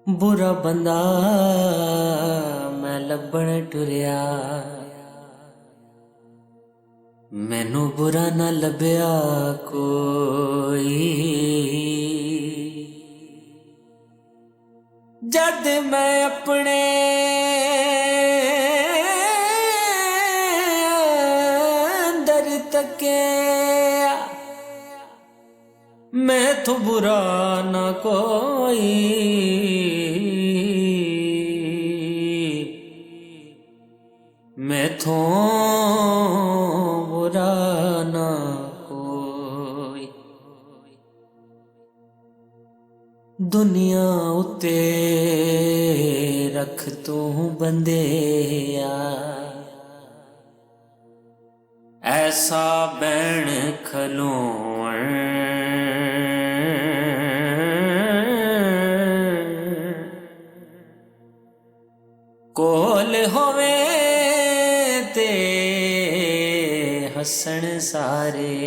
बुरा बंदा मैं लभण टुरिया, मैनू बुरा ना लभ्या कोई। जद मैं अपने अंदर तके, मैं तो बुरा ना कोई। मैं तो बुरा ना कोई। दुनिया उत्ते रख तू बंदेया, ऐसा बैण खलोण कोल होवे ते हसन सारे,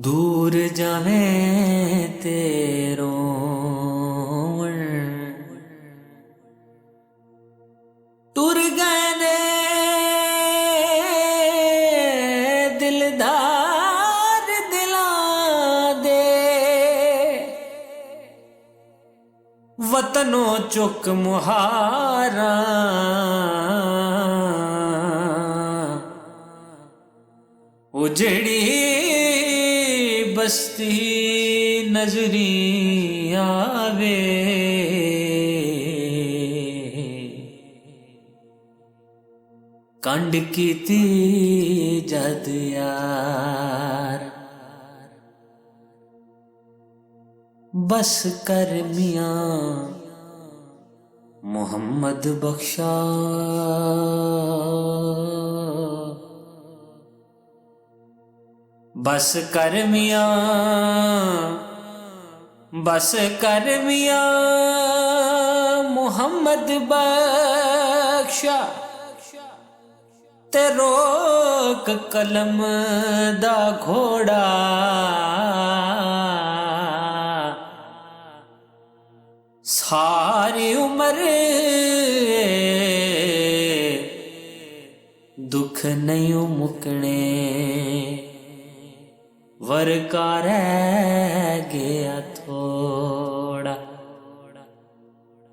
दूर जावे ते रोवण। टुर गए ने दिलदार दिलां दे, वतनों चुक मुहारा। उजड़ी बस्ती नजरी आवे, कंड कीती जद यार। बस कर मियां मोहम्मद बख्शा, बस कर मियां, बस कर मियां मोहम्मद बख्शा। ते रोक कलम दा घोड़ा, सारी उम्र दुख नहीं मुकने, वरका रह गया थोड़ा।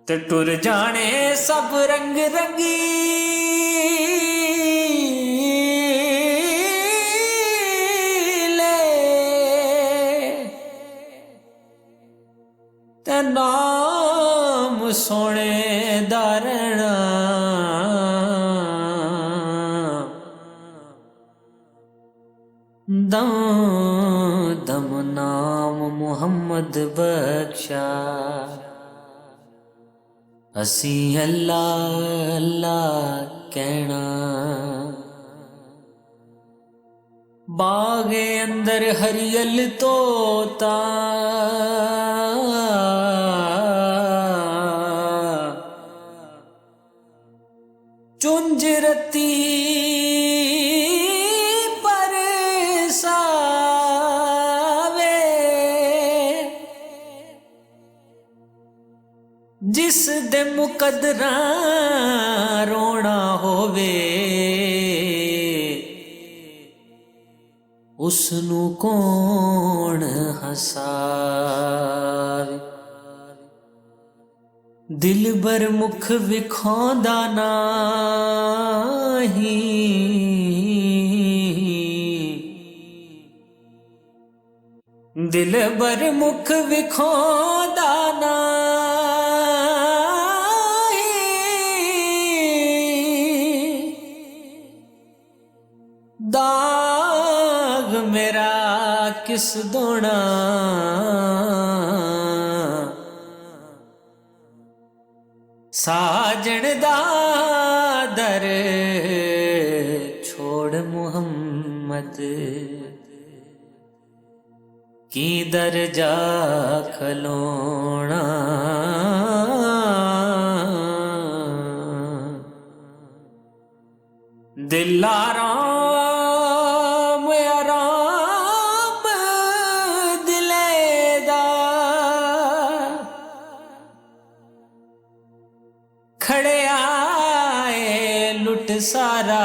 ते टुर जाने सब रंग रंगी, ते नाम सोने दारणा। दम दम नाम मुहम्मद बख्शा, असी अल्लाह अल्लाह कहना। बागे अंदर हरियल तोता, चुंज रती पर सावे, जिस दे मुकदरा रोना होवे, उसनू कौन हसावे। दिल बर मुख विखांदा नाही, दिल बर मुख विखांदा नाही। दाग मेरा किस दोना, साजन दा दर छोड़ मुहम्मद, की दरजा खलोना। दिल आराम आराम दिले दा खड़े आए लुट सारा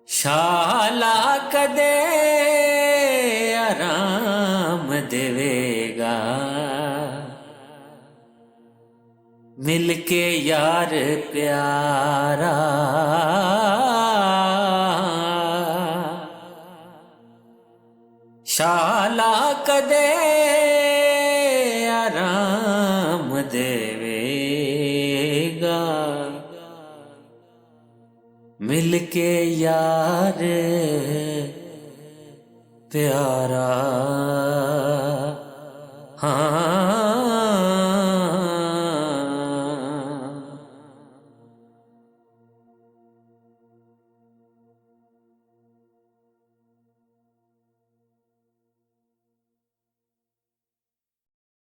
शाला कदे आराम देवेगा मिलके यार प्यारा शाला कदे आराम देवेगा मिलके यार प्यारा। हाँ